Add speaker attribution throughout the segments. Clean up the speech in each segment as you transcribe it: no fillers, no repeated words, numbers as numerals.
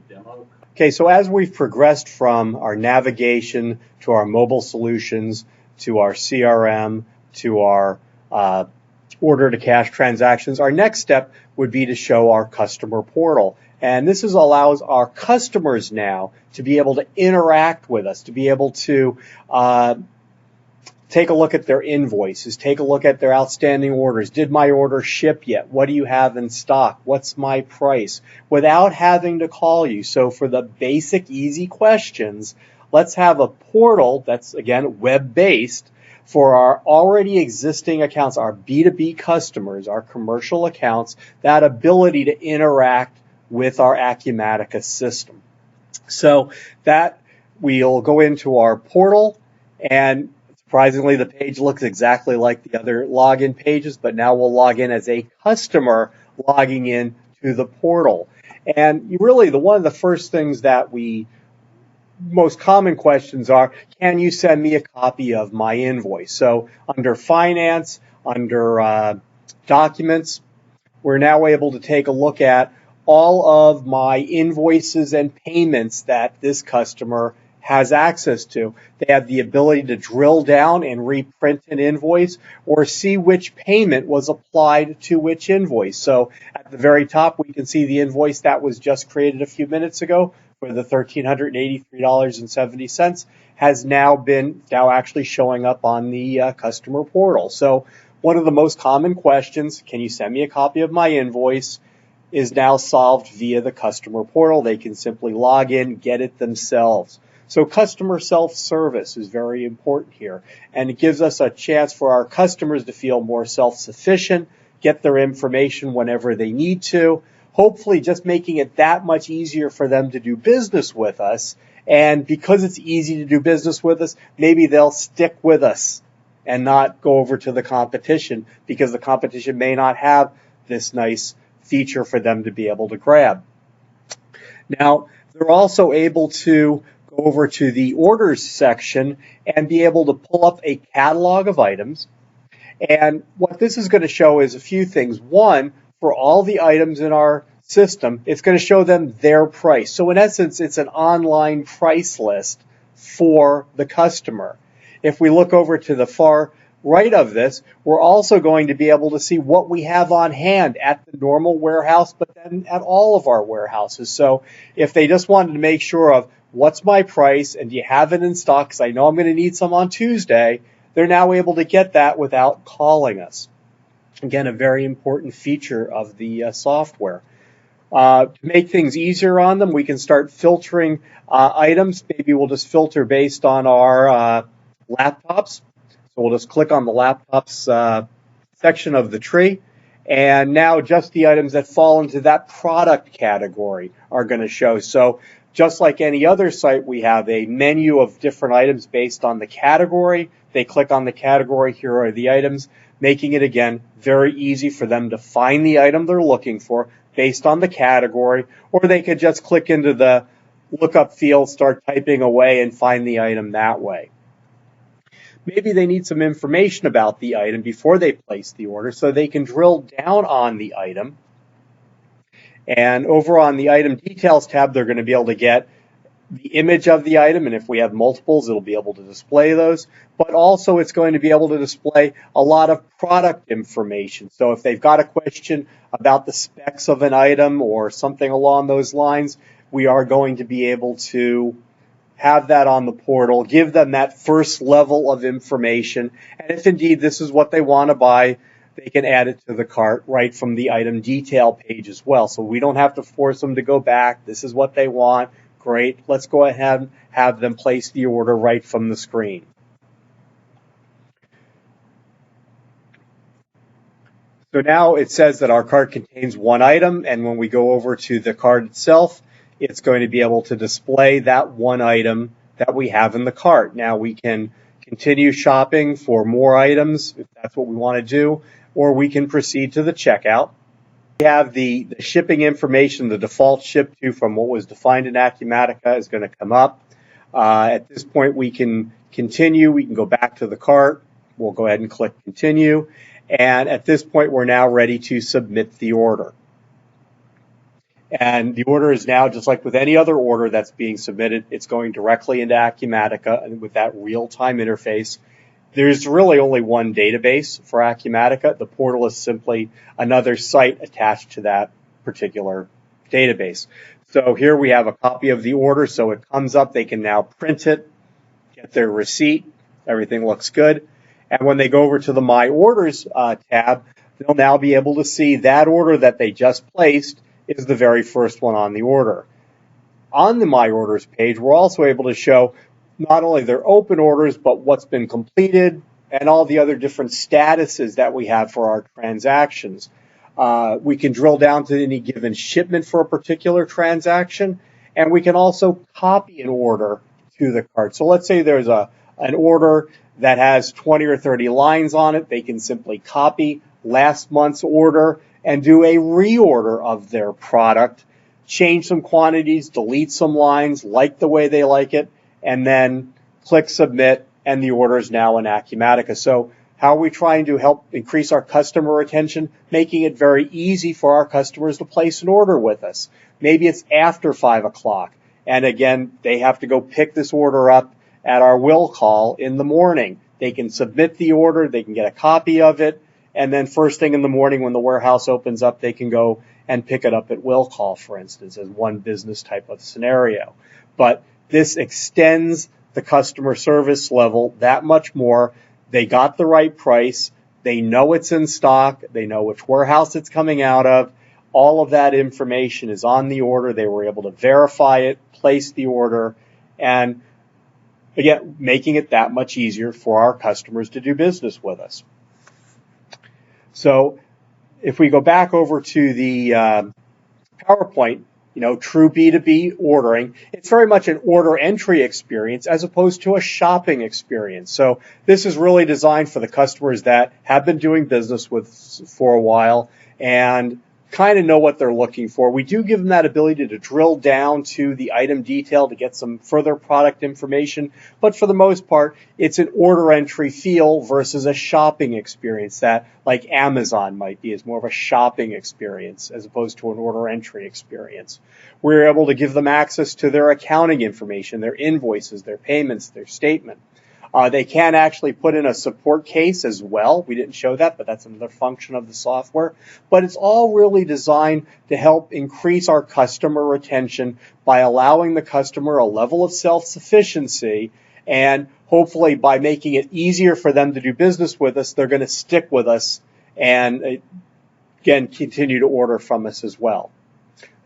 Speaker 1: demo.
Speaker 2: Okay, so as we've progressed from our navigation to our mobile solutions to our CRM to our order to cash transactions, our next step would be to show our customer portal. And this allows our customers now to be able to interact with us, to be able to take a look at their invoices, take a look at their outstanding orders. Did my order ship yet? What do you have in stock? What's my price? Without having to call you. So for the basic, easy questions, let's have a portal that's, again, web-based for our already existing accounts, our B2B customers, our commercial accounts, that ability to interact with our Acumatica system. So that we'll go into our portal, and surprisingly, the page looks exactly like the other login pages, but now we'll log in as a customer logging in to the portal. And really, one of the first things that most common questions are, can you send me a copy of my invoice? So under finance, under documents, we're now able to take a look at all of my invoices and payments that this customer has access to. They have the ability to drill down and reprint an invoice or see which payment was applied to which invoice. So at the very top, we can see the invoice that was just created a few minutes ago for the $1,383.70 has now actually showing up on the customer portal. So one of the most common questions, can you send me a copy of my invoice, is now solved via the customer portal. They can simply log in, get it themselves. So customer self-service is very important here, and it gives us a chance for our customers to feel more self-sufficient, get their information whenever they need to, hopefully just making it that much easier for them to do business with us. And because it's easy to do business with us, maybe they'll stick with us and not go over to the competition, because the competition may not have this nice feature for them to be able to grab. Now, they're also able to go over to the orders section and be able to pull up a catalog of items. And what this is going to show is a few things. One, for all the items in our system, it's going to show them their price. So in essence, it's an online price list for the customer. If we look over to the far right of this, we're also going to be able to see what we have on hand at the normal warehouse, but then at all of our warehouses. So if they just wanted to make sure of what's my price and do you have it in stock, because I know I'm going to need some on Tuesday, they're now able to get that without calling us. Again, a very important feature of the software. To make things easier on them, we can start filtering items. Maybe we'll just filter based on our laptops. So we'll just click on the laptops section of the tree. And now just the items that fall into that product category are going to show. So just like any other site, we have a menu of different items based on the category. They click on the category, here are the items, making it, again, very easy for them to find the item they're looking for based on the category, or they could just click into the lookup field, start typing away, and find the item that way. Maybe they need some information about the item before they place the order, so they can drill down on the item. And over on the item details tab, they're going to be able to get the image of the item, and if we have multiples, it'll be able to display those. But also it's going to be able to display a lot of product information. So if they've got a question about the specs of an item or something along those lines, we are going to be able to have that on the portal, give them that first level of information, and if indeed this is what they want to buy, they can add it to the cart right from the item detail page as well. So we don't have to force them to go back. This is what they want. Great. Let's go ahead and have them place the order right from the screen. So now it says that our cart contains one item, and when we go over to the cart itself, it's going to be able to display that one item that we have in the cart. Now we can continue shopping for more items if that's what we want to do, or we can proceed to the checkout. We have the shipping information, the default ship to from what was defined in Acumatica is going to come up. At this point, we can continue. We can go back to the cart. We'll go ahead and click continue. And at this point, we're now ready to submit the order. And the order is now, just like with any other order that's being submitted, it's going directly into Acumatica and with that real-time interface. There's really only one database for Acumatica. The portal is simply another site attached to that particular database. So here we have a copy of the order, so it comes up, they can now print it, get their receipt, everything looks good. And when they go over to the My Orders tab, they'll now be able to see that order that they just placed is the very first one on the order. On the My Orders page, we're also able to show not only their open orders, but what's been completed and all the other different statuses that we have for our transactions. We can drill down to any given shipment for a particular transaction, and we can also copy an order to the cart. So let's say there's an order that has 20 or 30 lines on it. They can simply copy last month's order and do a reorder of their product, change some quantities, delete some lines, like the way they like it, and then click submit, and the order is now in Acumatica. So how are we trying to help increase our customer retention? Making it very easy for our customers to place an order with us. Maybe it's after 5 o'clock, and again, they have to go pick this order up at our will call in the morning. They can submit the order, they can get a copy of it, and then first thing in the morning when the warehouse opens up, they can go and pick it up at will call, for instance, as one business type of scenario. But this extends the customer service level that much more. They got the right price. They know it's in stock. They know which warehouse it's coming out of. All of that information is on the order. They were able to verify it, place the order, and again, making it that much easier for our customers to do business with us. So if we go back over to the PowerPoint, true B2B ordering, it's very much an order entry experience as opposed to a shopping experience. So this is really designed for the customers that have been doing business with for a while and kind of know what they're looking for. We do give them that ability to drill down to the item detail to get some further product information, but for the most part, it's an order entry feel versus a shopping experience that, like Amazon might be, is more of a shopping experience as opposed to an order entry experience. We're able to give them access to their accounting information, their invoices, their payments, their statement. They can actually put in a support case as well. We didn't show that, but that's another function of the software. But it's all really designed to help increase our customer retention by allowing the customer a level of self-sufficiency, and hopefully by making it easier for them to do business with us, they're going to stick with us and, again, continue to order from us as well.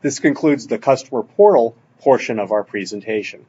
Speaker 2: This concludes the customer portal portion of our presentation.